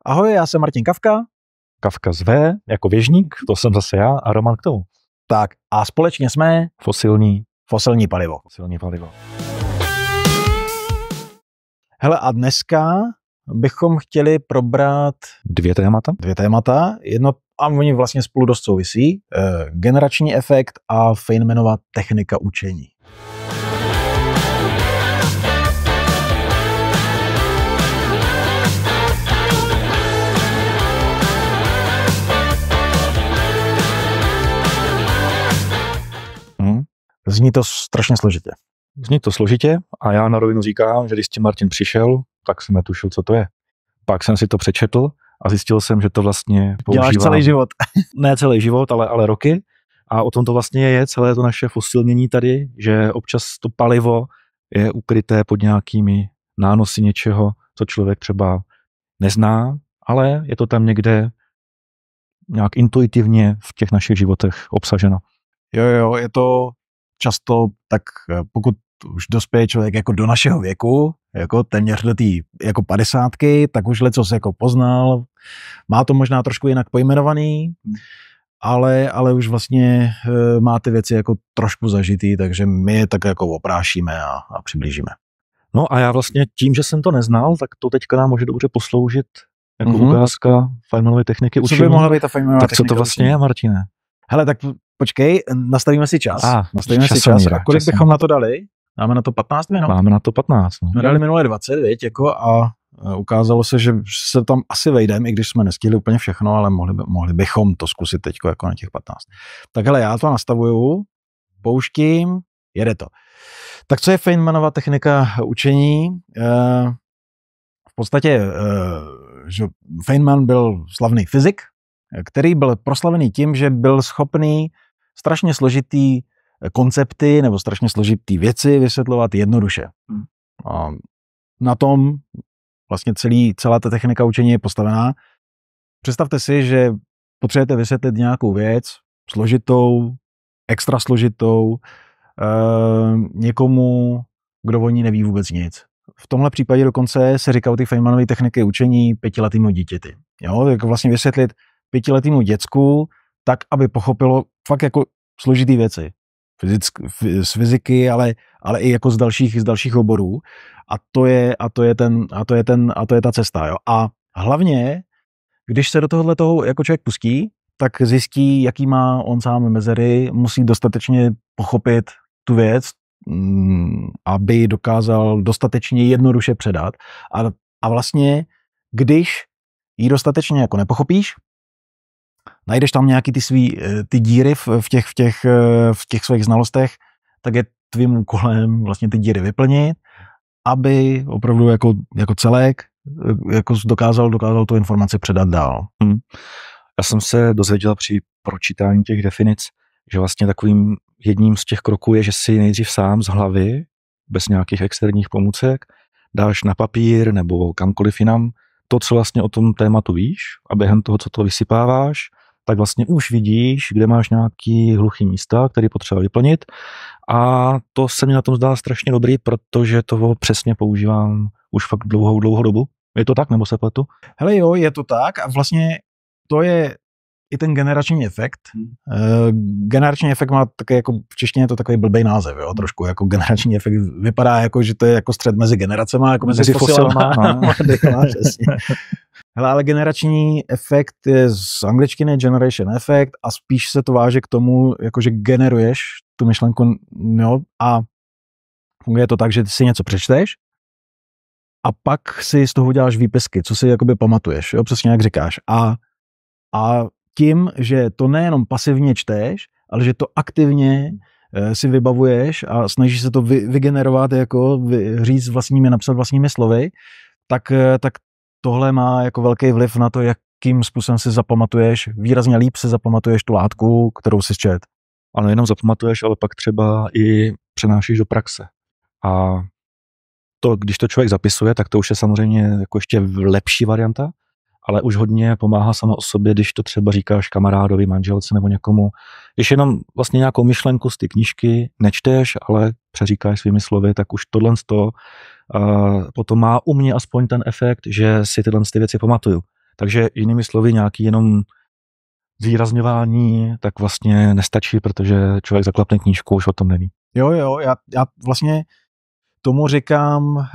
Ahoj, já jsem Martin Kafka. Kafka z V, jako věžník, to jsem zase já a Roman k tomu. Tak a společně jsme Fosilní palivo. Hele, a dneska bychom chtěli probrat Dvě témata. Jedno, a oni vlastně spolu dost souvisí. Generační efekt a Feynmanova technika učení. Zní to strašně složitě. Zní to složitě a já na rovinu říkám, že když s tím Martin přišel, tak jsem netušil, co to je. Pak jsem si to přečetl a zjistil jsem, že to vlastně používám. Děláš celý život. Ne celý život, ale roky. A o tom to vlastně je celé to naše fosilnění tady, že občas to palivo je ukryté pod nějakými nánosy něčeho, co člověk třeba nezná, ale je to tam někde nějak intuitivně v těch našich životech obsaženo. Jo, je to často tak, pokud už dospěje člověk jako do našeho věku, jako téměř do té jako 50, tak už lecos jako poznal, má to možná trošku jinak pojmenovaný, ale už vlastně má ty věci jako trošku zažitý, takže my je tak jako oprášíme a přiblížíme. No a já vlastně tím, že jsem to neznal, tak to teďka nám může dobře posloužit jako ukázka Feynmanovy techniky učení. Co by mohla být ta Feynmanova tak technika co to vlastně je, Martine? Hele, tak počkej, nastavíme si čas. Nastavíme si čas. A kolik bychom na to dali? Máme na to 15 minut? Máme na to 15. No. Jsme dali minulé 20, viď, jako a ukázalo se, že se tam asi vejdeme, i když jsme nestihli úplně všechno, ale mohli bychom to zkusit teď jako na těch 15. Tak hele, já to nastavuju, pouštím, jede to. Tak co je Feynmanova technika učení? V podstatě že Feynman byl slavný fyzik, který byl proslavený tím, že byl schopný strašně složitý koncepty nebo strašně složitý věci vysvětlovat jednoduše. A na tom vlastně celá ta technika učení je postavená. Představte si, že potřebujete vysvětlit nějakou věc složitou, extra složitou, někomu, kdo o ní neví vůbec nic. V tomhle případě dokonce se říká o ty Feynmanovy techniky učení 5letému dítěti. Jo, tak vlastně vysvětlit 5letému děcku tak, aby pochopilo fakt jako složitý věci. Z fyziky, ale i jako z dalších oborů. A to je ta cesta. Jo. A hlavně, když se do tohohle toho jako člověk pustí, tak zjistí, jaký má on sám mezery, musí dostatečně pochopit tu věc, aby dokázal dostatečně jednoduše předat. A vlastně, když ji dostatečně jako nepochopíš, najdeš tam nějaký ty díry v těch svých znalostech, tak je tvým úkolem vlastně ty díry vyplnit, aby opravdu jako celek jako dokázal tu informaci předat dál. Já jsem se dozvěděl při pročítání těch definic, že vlastně takovým jedním z těch kroků je, že si nejdřív sám z hlavy, bez nějakých externích pomůcek, dáš na papír nebo kamkoliv jinam to, co vlastně o tom tématu víš, a během toho, co to vysypáváš, tak vlastně už vidíš, kde máš nějaký hluchý místa, který potřeba vyplnit, a to se mi na tom zdá strašně dobrý, protože to přesně používám už fakt dlouhou dobu. Je to tak, nebo se pletu? Hele jo, je to tak a vlastně to je i ten generační efekt. Generační efekt má také jako v češtině je to takový blbej název, jo, trošku jako generační efekt vypadá jako, že to je jako střed mezi generacema, jako mezi fosilama. Hele, ale generační efekt je z angličtiny generation effect a spíš se to váže k tomu, jakože generuješ tu myšlenku, jo, a funguje to tak, že ty si něco přečteš a pak si z toho uděláš výpisky, co si jakoby pamatuješ, jo, přesně jak říkáš. A tím, že to nejenom pasivně čteš, ale že to aktivně si vybavuješ a snažíš se to vygenerovat, jako říct napsat vlastními slovy, tak tohle má jako velký vliv na to, jakým způsobem si zapamatuješ, výrazně líp si zapamatuješ tu látku, kterou si čet. Ano, jenom zapamatuješ, ale pak třeba i přenášíš do praxe. A to, když to člověk zapisuje, tak to už je samozřejmě jako ještě lepší varianta, ale už hodně pomáhá sama o sobě, když to třeba říkáš kamarádovi, manželce nebo někomu. Když jenom vlastně nějakou myšlenku z ty knížky nečteš, ale přeříkáš svými slovy, tak už tohle potom má u mě aspoň ten efekt, že si tyhle věci pamatuju. Takže jinými slovy nějaký jenom zvýrazňování tak vlastně nestačí, protože člověk zaklapne knížku, už o tom neví. Jo, já vlastně tomu říkám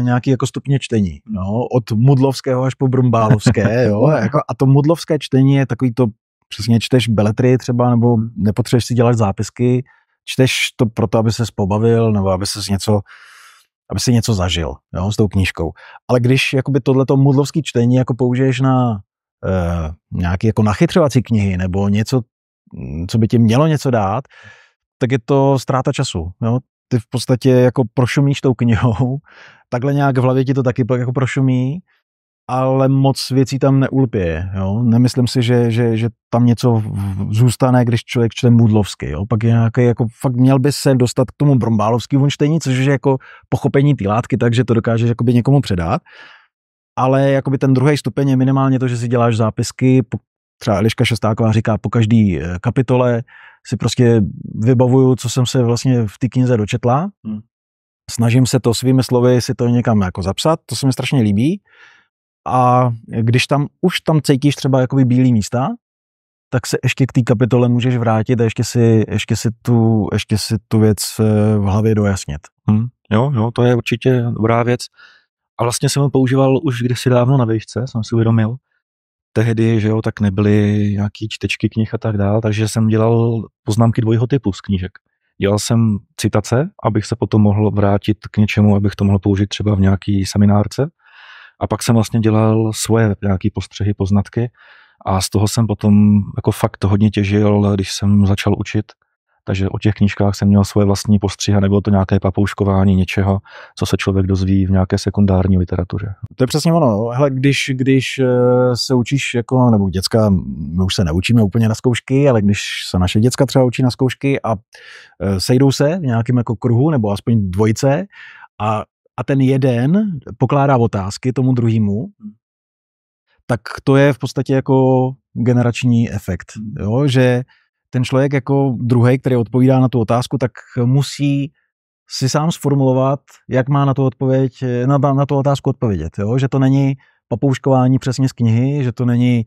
nějaký jako stupně čtení, no, od mudlovského až po brumbálovské, jo, jako, a to mudlovské čtení je takový to, přesně čteš beletry třeba, nebo nepotřebuješ si dělat zápisky, čteš to proto, aby ses pobavil, nebo aby si něco zažil, jo, s tou knížkou. Ale když jakoby tohleto mudlovský čtení jako použiješ na nějaký jako nachytřovací knihy, nebo něco, co by ti mělo něco dát, tak je to ztráta času, jo. Ty v podstatě jako prošumíš tou knihou, takhle nějak v hlavě ti to taky jako prošumí, ale moc věcí tam neulpěje, jo. Nemyslím si, že tam něco zůstane, když člověk čte mudlovsky, jo. Pak je nějaký, jako fakt měl by se dostat k tomu brumbálovskému čtení, což je jako pochopení té látky, takže to dokážeš jakoby někomu předat, ale jakoby ten druhý stupeň je minimálně to, že si děláš zápisky, třeba Eliška Šestáková říká, po každý kapitole si prostě vybavuju, co jsem se vlastně v té knize dočetla. Snažím se to svými slovy si to někam jako zapsat, to se mi strašně líbí. A když už tam cítíš třeba jakoby bílý místa, tak se ještě k té kapitole můžeš vrátit a ještě si tu věc v hlavě dojasnit. Jo, to je určitě dobrá věc. A vlastně jsem ho používal už kdysi dávno na výšce, jsem si uvědomil. Tehdy, že jo, tak nebyly nějaký čtečky knih a tak dál, takže jsem dělal poznámky dvojího typu z knížek. Dělal jsem citace, abych se potom mohl vrátit k něčemu, abych to mohl použít třeba v nějaký seminárce. A pak jsem vlastně dělal svoje nějaké postřehy, poznatky a z toho jsem potom jako fakt hodně těžil, když jsem začal učit. Takže o těch knížkách jsem měl svoje vlastní postřihy a nebylo to nějaké papouškování něčeho, co se člověk dozví v nějaké sekundární literatuře. To je přesně ono. Hele, když se učíš, jako, nebo děcka, my už se neučíme úplně na zkoušky, ale když se naše děcka třeba učí na zkoušky a sejdou se v nějakém jako kruhu, nebo aspoň dvojice a ten jeden pokládá otázky tomu druhému, tak to je v podstatě jako generační efekt, jo? Že ten člověk jako druhej, který odpovídá na tu otázku, tak musí si sám sformulovat, jak má na tu otázku odpovědět, jo? Že to není papouškování přesně z knihy, že to není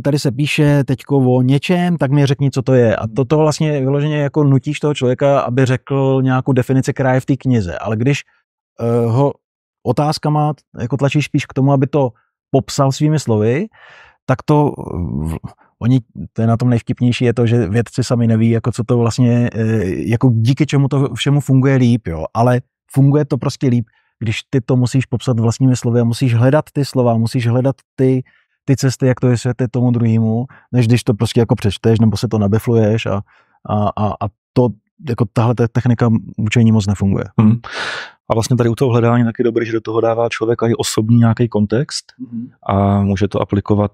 tady se píše teďko o něčem, tak mi řekni, co to je. A to vlastně vyloženě jako nutíš toho člověka, aby řekl nějakou definici, která je v té knize. Ale když ho otázkama jako tlačíš spíš k tomu, aby to popsal svými slovy, tak to je na tom nejvtipnější, je to, že vědci sami neví, jako co to vlastně, jako díky čemu to všemu funguje líp, jo. Ale funguje to prostě líp, když ty to musíš popsat vlastními slovy a musíš hledat ty slova, musíš hledat ty cesty, jak to vysvětlit tomu druhému, než když to prostě jako přečteš, nebo se to nabifluješ a to, jako tahle technika učení moc nefunguje. A vlastně tady u toho hledání taky dobrý, že do toho dává člověk i osobní nějaký kontext a může to aplikovat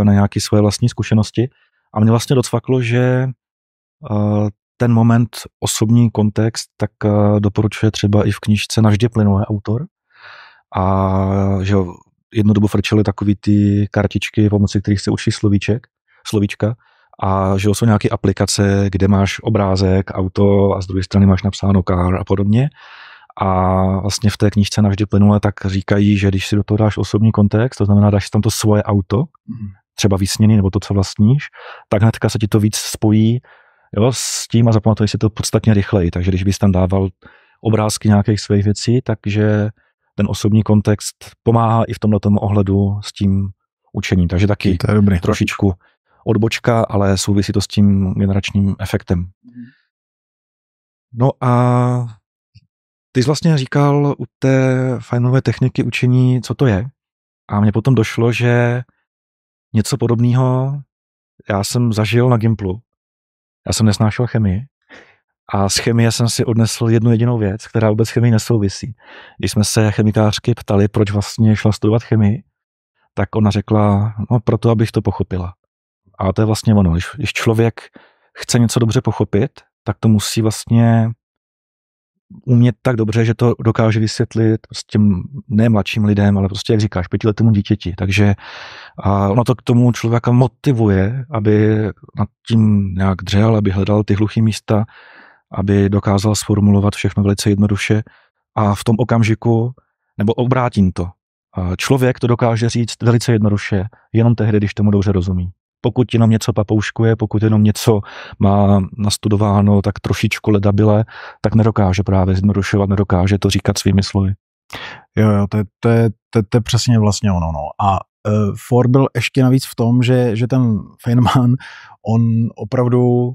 na nějaké svoje vlastní zkušenosti. A mě vlastně docvaklo, že ten moment osobní kontext tak doporučuje třeba i v knížce Navždy plynule autor. A že jednu dobu frčely takový ty kartičky, pomocí kterých se učí slovíčka. A že jsou nějaké aplikace, kde máš obrázek, auto a z druhé strany máš napsáno car a podobně. A vlastně v té knížce Navždy plynule tak říkají, že když si do toho dáš osobní kontext, to znamená, dáš si tam to svoje auto, třeba vysněný nebo to, co vlastníš, tak hnedka se ti to víc spojí, jo, s tím a zapamatuješ si to podstatně rychleji. Takže když bys tam dával obrázky nějakých svých věcí, takže ten osobní kontext pomáhá i v tomhletom ohledu s tím učením. Takže taky trošičku odbočka, ale souvisí to s tím generačním efektem. No a ty jsi vlastně říkal u té Feynmanovy techniky učení, co to je. A mně potom došlo, že něco podobného já jsem zažil na Gimplu. Já jsem nesnášel chemii. A z chemie jsem si odnesl jednu jedinou věc, která vůbec chemii nesouvisí. Když jsme se chemikářky ptali, proč vlastně šla studovat chemii, tak ona řekla, no proto, abych to pochopila. A to je vlastně ono. Když člověk chce něco dobře pochopit, tak to musí vlastně umět tak dobře, že to dokáže vysvětlit prostě ne mladším lidem, ale prostě, jak říkáš, 5letému dítěti. Takže ono to k tomu člověka motivuje, aby nad tím nějak dřel, aby hledal ty hluchý místa, aby dokázal sformulovat všechno velice jednoduše a v tom okamžiku, nebo obrátím to, Člověk to dokáže říct velice jednoduše, jenom tehdy, když tomu dobře rozumí. Pokud jenom něco papouškuje, pokud jenom něco má nastudováno tak trošičku ledabile, tak nedokáže právě zjednodušovat, nedokáže to říkat svými slovy. Jo, to je přesně vlastně ono. No. A Ford byl ještě navíc v tom, že ten Feynman, on opravdu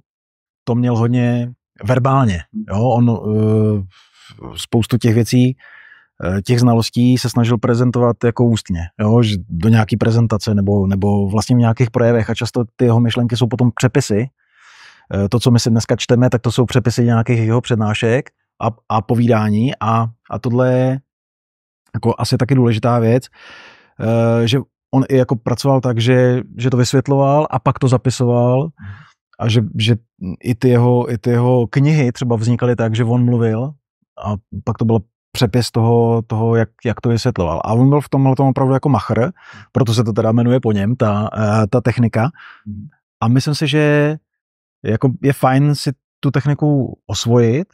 to měl hodně verbálně. Jo? On spoustu těch věcí, těch znalostí se snažil prezentovat jako ústně, jo? Že do nějaký prezentace nebo vlastně v nějakých projevech a často ty jeho myšlenky jsou potom přepisy. To, co my si dneska čteme, tak to jsou přepisy nějakých jeho přednášek a povídání a tohle je jako asi taky důležitá věc, že on i jako pracoval tak, že to vysvětloval a pak to zapisoval a že i ty jeho knihy třeba vznikaly tak, že on mluvil a pak to byl přepis toho jak to vysvětloval. A on byl v tomhle tomu opravdu jako machr, proto se to teda jmenuje po něm, ta technika. A myslím si, že jako je fajn si tu techniku osvojit,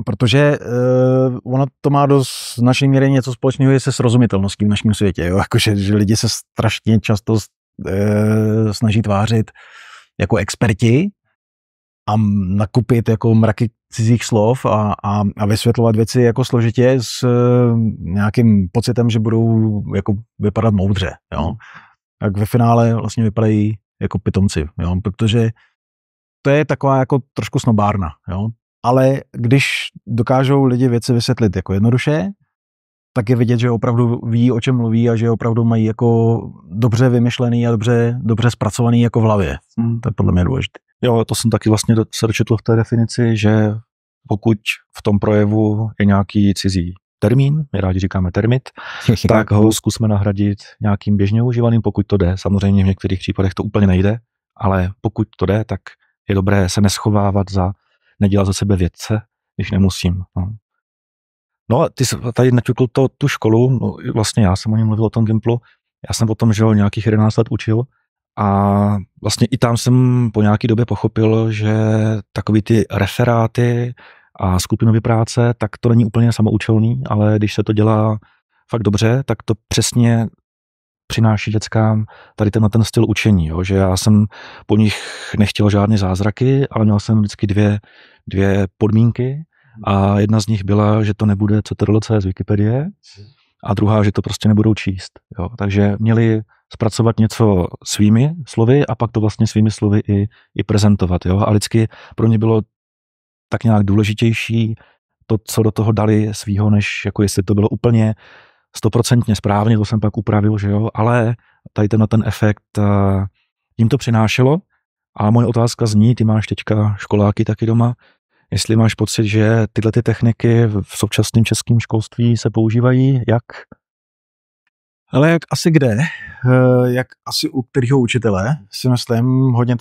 protože ono to má do značné míry něco společného i se srozumitelností v našem světě. Jo? Jakože, že lidi se strašně často snaží tvářit jako experti a nakupit jako mraky cizích slov a vysvětlovat věci jako složitě s nějakým pocitem, že budou jako vypadat moudře. Jo? Tak ve finále vlastně vypadají jako pitomci, jo? Protože to je taková jako trošku snobárna. Jo? Ale když dokážou lidi věci vysvětlit jako jednoduše, tak je vidět, že opravdu ví, o čem mluví a že opravdu mají jako dobře vymyšlený a dobře zpracovaný jako v hlavě. To je podle mě důležité. Jo, to jsem taky vlastně se dočetl v té definici, že pokud v tom projevu je nějaký cizí termín, my rádi říkáme termit, tak ho zkusme nahradit nějakým běžně užívaným, pokud to jde. Samozřejmě v některých případech to úplně nejde, ale pokud to jde, tak je dobré se neschovávat nedělat za sebe vědce, když nemusím. No ty jsi tady naťukl tu školu, no, vlastně já jsem o něm mluvil o tom Gimplu, já jsem potom, že nějakých 11 let učil a vlastně i tam jsem po nějaký době pochopil, že takový ty referáty a skupinové práce, tak to není úplně samoučelný, ale když se to dělá fakt dobře, tak to přesně přináší dětskám tady ten styl učení, jo? Že já jsem po nich nechtěl žádné zázraky, ale měl jsem vždycky dvě podmínky a jedna z nich byla, že to nebude CTRL-C z Wikipedie a druhá, že to prostě nebudou číst. Jo? Takže měli zpracovat něco svými slovy a pak to vlastně svými slovy i prezentovat. Jo? A vždycky pro mě bylo tak nějak důležitější to, co do toho dali svýho, než jako jestli to bylo úplně 100% správně, to jsem pak upravil, že jo, ale tady ten efekt jim to přinášelo a moje otázka zní, ty máš teďka školáky taky doma, jestli máš pocit, že tyhle ty techniky v současném českém školství se používají, jak? Ale jak asi kde, jak asi u kterého učitele, si myslím, hodně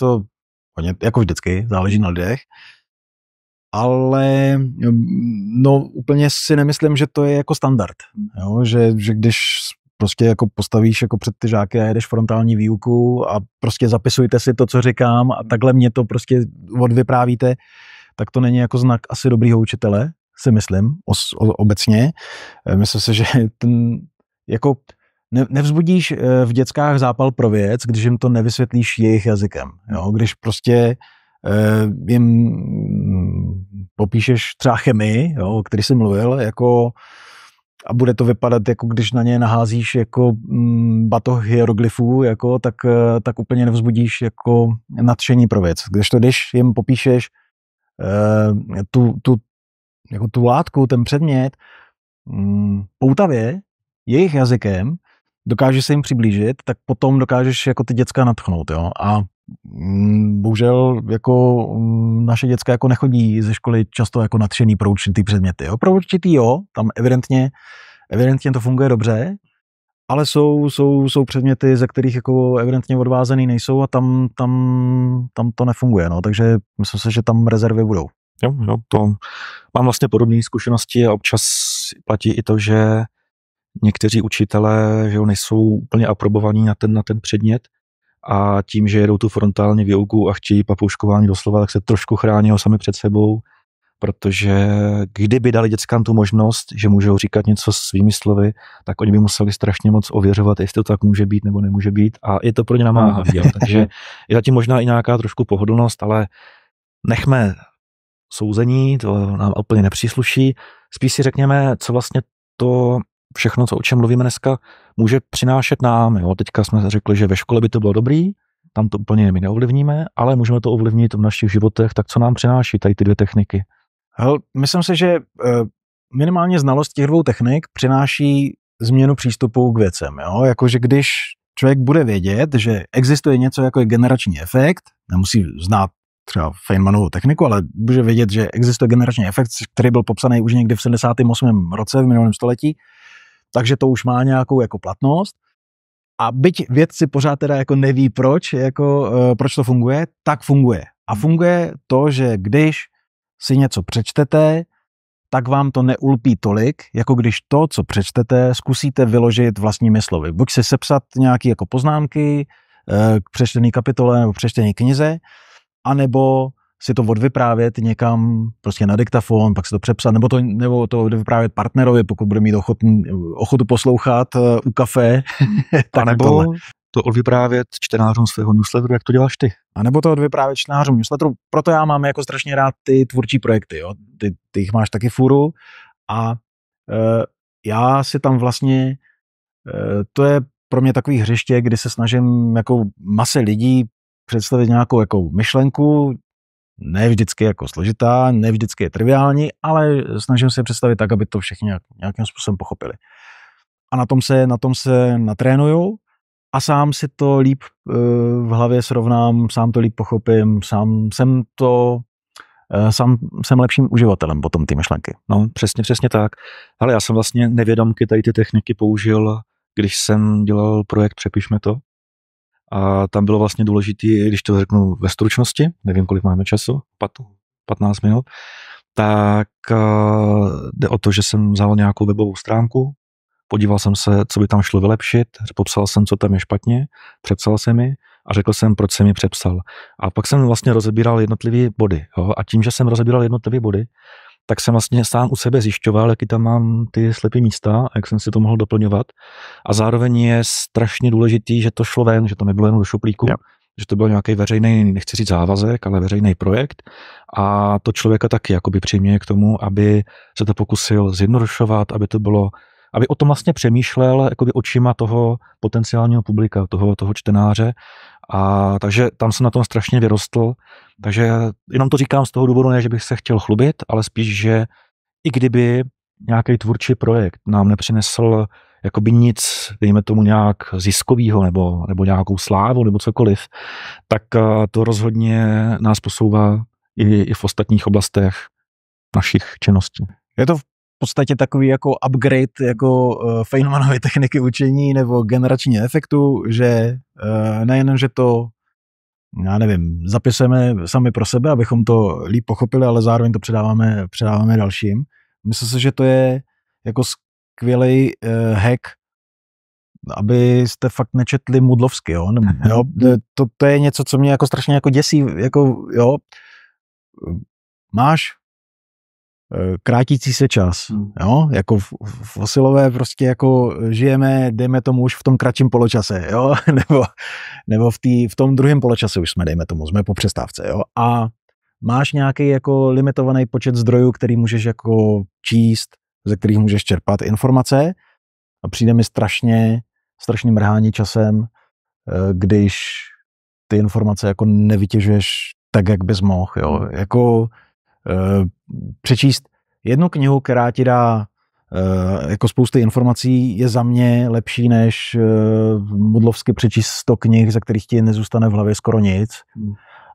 jako vždycky, záleží na lidech, ale no úplně si nemyslím, že to je jako standard, jo? Že když prostě jako postavíš jako před ty žáky a jedeš frontální výuku a prostě zapisujte si to, co říkám a takhle mě to prostě odvyprávíte, tak to není jako znak asi dobrýho učitele, si myslím, obecně. Myslím si, že ten jako nevzbudíš v dětskách zápal pro věc, když jim to nevysvětlíš jejich jazykem, jo? Když prostě jim popíšeš třeba chemii, jo, o který jsi mluvil, jako, a bude to vypadat, jako když na ně naházíš jako batoh hieroglyfů, jako, tak úplně nevzbudíš jako nadšení pro věc. Když jim popíšeš tu látku, ten předmět poutavě, jejich jazykem, dokážeš se jim přiblížit, tak potom dokážeš jako ty děcka nadchnout, jo, a bohužel jako naše děcka jako nechodí ze školy často jako nadšený pro určitý předměty. Jo? Pro určitý jo, tam evidentně to funguje dobře, ale jsou předměty, ze kterých jako evidentně odvázený nejsou a tam to nefunguje. No? Takže myslím si, že tam rezervy budou. Jo, to mám vlastně podobné zkušenosti a občas platí i to, že někteří učitelé, že nejsou úplně aprobovaní na ten předmět, a tím, že jedou tu frontální výuku a chtějí papouškování doslova, tak se trošku chrání ho sami před sebou protože kdyby dali dětskám tu možnost, že můžou říkat něco svými slovy, tak oni by museli strašně moc ověřovat, jestli to tak může být nebo nemůže být a je to pro ně namáhavé. Takže je zatím možná i nějaká trošku pohodlnost, ale nechme souzení, to nám úplně nepřísluší. Spíš si řekněme, co vlastně to všechno, o čem mluvíme dneska, může přinášet nám. Jo? Teďka jsme řekli, že ve škole by to bylo dobrý, tam to úplně my neovlivníme, ale můžeme to ovlivnit v našich životech, tak co nám přináší tady ty dvě techniky? Myslím si, že minimálně znalost těch dvou technik přináší změnu přístupu k věcem. Jo? Jakože když člověk bude vědět, že existuje něco jako je generační efekt, nemusí znát třeba Feynmanovu techniku, ale může vědět, že existuje generační efekt, který byl popsaný už někdy v 78. roce v minulém století, takže to už má nějakou jako platnost. A byť vědci pořád teda jako neví proč to funguje, tak funguje. A funguje to, že když si něco přečtete, tak vám to neulpí tolik, jako když to, co přečtete, zkusíte vyložit vlastními slovy. Buď si sepsat nějaké jako poznámky k přečtené kapitole nebo přečtené knize, anebo si to odvyprávět někam prostě na diktafon, pak si to přepsat, nebo to odvyprávět partnerovi, pokud bude mít ochotu poslouchat u kafe. A nebo to odvyprávět čtenářům svého newsletteru, jak to děláš ty. A nebo to odvyprávět čtenářům newsletteru. Proto já mám jako strašně rád ty tvůrčí projekty. Jo? Ty jich máš taky furu a já si tam vlastně, to je pro mě takový hřiště, kdy se snažím jako mase lidí představit nějakou jako myšlenku, ne vždycky jako složitá, ne vždycky je triviální, ale snažím se představit tak, aby to všichni nějakým způsobem pochopili. A na tom se natrénuju a sám si to líp v hlavě srovnám, sám to líp pochopím, sám jsem lepším uživatelem potom ty myšlenky. No, přesně tak. Ale já jsem vlastně nevědomky tady ty techniky použil, když jsem dělal projekt Přepišme to. A tam bylo vlastně důležité, když to řeknu ve stručnosti, nevím, kolik máme času, 15 minut, tak jde o to, že jsem vzal nějakou webovou stránku, podíval jsem se, co by tam šlo vylepšit, popsal jsem, co tam je špatně, přepsal jsem mi a řekl jsem, proč jsem mi přepsal. A pak jsem vlastně rozebíral jednotlivé body. Jo? A tím, že jsem rozebíral jednotlivé body, tak jsem vlastně sám u sebe zjišťoval, jaký tam mám ty slepé místa a jak jsem si to mohl doplňovat. A zároveň je strašně důležitý, že to šlo ven, že to nebylo jen do šuplíku, že to byl nějaký veřejný, nechci říct závazek, ale veřejný projekt. A to člověka taky jakoby přiměje k tomu, aby se to pokusil zjednodušovat, aby o tom vlastně přemýšlel jakoby očima toho potenciálního publika, toho čtenáře. A takže tam jsem na tom strašně vyrostl. Takže jenom to říkám z toho důvodu, ne, že bych se chtěl chlubit, ale spíš, že i kdyby nějaký tvůrčí projekt nám nepřinesl jakoby nic, dejme tomu nějak ziskovýho nebo nějakou slávu nebo cokoliv, tak to rozhodně nás posouvá i v ostatních oblastech našich činností. Je to v podstatě takový jako upgrade jako Feynmanovy techniky učení nebo generační efektu, že nejen, že to já nevím, zapisujeme sami pro sebe, abychom to líp pochopili, ale zároveň to předáváme dalším. Myslím si, že to je jako skvělý hack, abyste fakt nečetli Mudlovsky, jo? Jo? To je něco, co mě jako strašně jako děsí, jako jo, máš krátící se čas, jo, jako fosilové prostě jako žijeme, dejme tomu už v tom kratším poločase, jo, nebo v tom druhém poločase už jsme, dejme tomu, jsme po přestávce, jo, a máš nějaký jako limitovaný počet zdrojů, který můžeš jako číst, ze kterých můžeš čerpat informace a přijde mi strašně mrhání časem, když ty informace jako nevytěžuješ tak, jak bys mohl, jo, jako přečíst jednu knihu, která ti dá jako spousty informací, je za mě lepší, než Mudlovsky přečíst 100 knih, za kterých ti nezůstane v hlavě skoro nic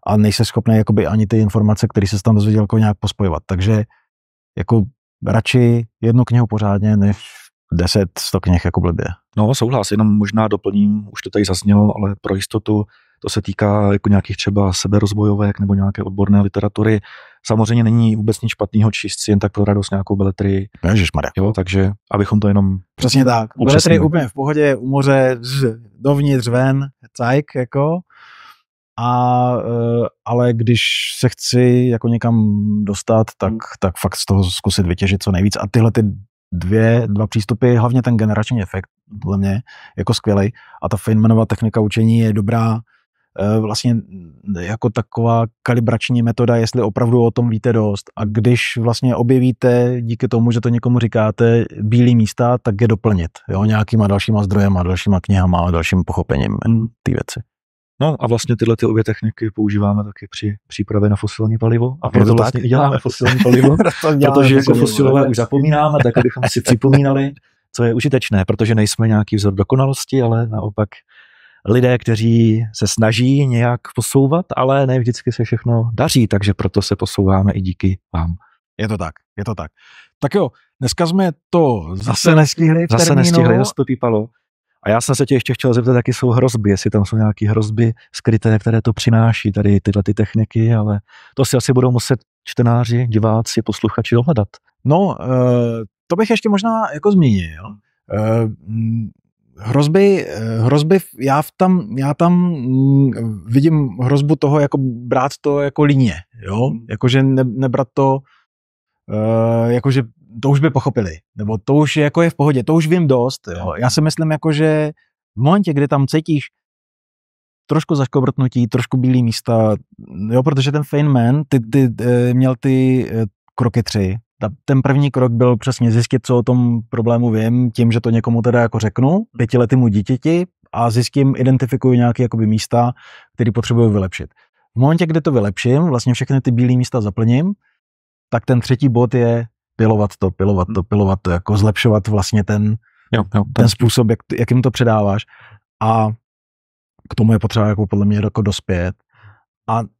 a nejsi schopný jakoby ani ty informace, které se tam dozvěděl, jako nějak pospojovat. Takže jako radši jednu knihu pořádně, než 10-100 knih jako blbě. No souhlas, jenom možná doplním, už to tady zaznělo, ale pro jistotu to se týká jako nějakých třeba seberozvojovek nebo nějaké odborné literatury. Samozřejmě není vůbec nic špatného číst si jen tak pro radost nějakou beletrii. Ježišmarja. Jo, takže abychom to jenom přesně tak. Beletrii úplně v pohodě, u moře, dovnitř, ven, cajk, jako. ale když se chci jako někam dostat, tak fakt z toho zkusit vytěžit co nejvíc. A tyhle ty dva přístupy, hlavně ten generační efekt, podle mě, jako skvělej. A ta Feynmanova technika učení je dobrá vlastně jako taková kalibrační metoda, jestli opravdu o tom víte dost. A když vlastně objevíte díky tomu, že to někomu říkáte, bílý místa, tak je doplnit. Jo? Nějakýma dalšíma zdrojema, dalšíma knihama a dalším pochopením ty věci. No a vlastně tyhle ty obě techniky používáme taky při přípravě na fosilní palivo. A proto vlastně i děláme fosilní palivo, protože jako fosilové už zapomínáme, tak abychom si připomínali, co je užitečné, protože nejsme nějaký vzor dokonalosti, ale naopak lidé, kteří se snaží nějak posouvat, ale ne vždycky se všechno daří, takže proto se posouváme i díky vám. Je to tak. Tak jo, dneska jsme to zase nestihli v termínu. Zase nestihli, zase to pípalo. A já jsem se tě ještě chtěl zeptat, jaký jsou hrozby, jestli tam jsou nějaké hrozby skryté, které to přináší, tady tyhle ty techniky, ale to si asi budou muset čtenáři, diváci, posluchači dohledat. No, to bych ještě možná jako zmínil. Hrozby, já tam vidím hrozbu toho, jako brát to jako linie, jo? Jakože nebrat to, jakože to už by pochopili, nebo to už je, jako je v pohodě, to už vím dost, jo? Já si myslím, jakože v momentě, kdy tam cítíš trošku zaškobrtnutí, trošku bílý místa, jo, protože ten Feynman, měl ty kroky 3. Ten první krok byl přesně zjistit, co o tom problému vím, tím, že to někomu teda jako řeknu, 5letému dítěti a zjistím, identifikuju nějaké jakoby místa, které potřebuju vylepšit. V momentě, kdy to vylepším, vlastně všechny ty bílé místa zaplním, tak ten třetí bod je pilovat to, jako zlepšovat vlastně ten způsob, jakým to předáváš. A k tomu je potřeba jako podle mě jako dospět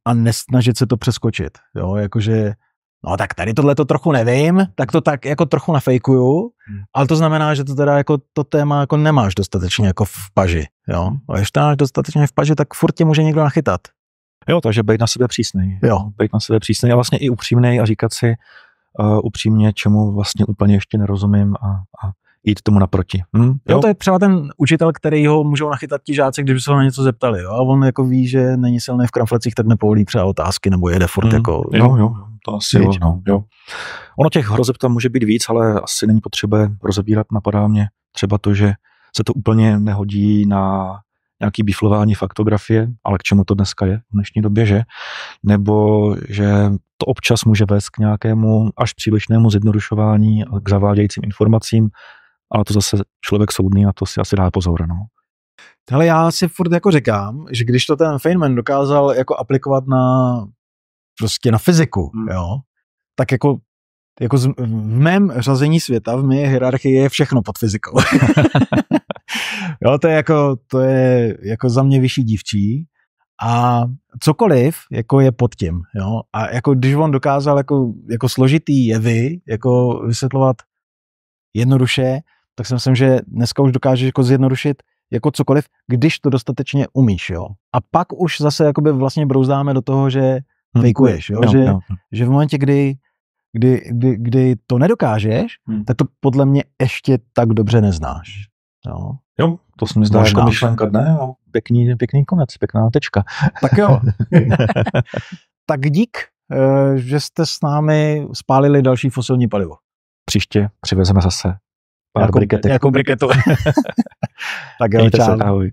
a nesnažit se to přeskočit, jo, jakože no tak tady tohle to trochu nevím, tak to tak jako trochu nafejkuju, ale to znamená, že to teda jako to téma jako nemáš dostatečně jako v paži, jo. A když to máš dostatečně v paži, tak furt tě může někdo nachytat. Jo, takže bejt na sebe přísnej. Jo. Bejt na sebe přísnej a vlastně i upřímnej a říkat si upřímně, čemu vlastně úplně ještě nerozumím a jít tomu naproti. Jo, to je třeba ten učitel, který ho můžou nachytat ti žáci, když by se ho na něco zeptali, jo. A on jako ví, že není silný v kramflecích, tak nepovolí třeba otázky nebo jede furt jako. Jo. To asi jo. Ono těch hrozeb tam může být víc, ale asi není potřeba rozebírat. Napadá mě třeba to, že se to úplně nehodí na nějaký biflování faktografie, ale k čemu to dneska je v dnešní době, že? Nebo že to občas může vést k nějakému až přílišnému zjednodušování a k zavádějícím informacím, ale to zase člověk soudný na to si asi dá pozor, no. Hele, já si furt jako říkám, že když to ten Feynman dokázal jako aplikovat prostě na fyziku, jo, tak jako v mém řazení světa, v mé hierarchii je všechno pod fyzikou. Jo, to je jako za mě vyšší dívčí a cokoliv jako je pod tím, jo. A jako když on dokázal jako složitý jevy jako vysvětlovat jednoduše, tak si myslím, že dneska už dokážeš jako zjednodušit jako cokoliv, když to dostatečně umíš, jo. A pak už zase jakoby vlastně brouzdáme do toho, že fejkuješ, jo? Že v momentě, kdy to nedokážeš, tak to podle mě ještě tak dobře neznáš. Jo, to se mi zdá jako myšlenka dne, jo. Pěkný konec, pěkná tečka. Tak jo. Tak dík, že jste s námi spálili další fosilní palivo. Příště přivezeme zase pár briketek. Jako briketu. Tak jo, čau. Ahoj.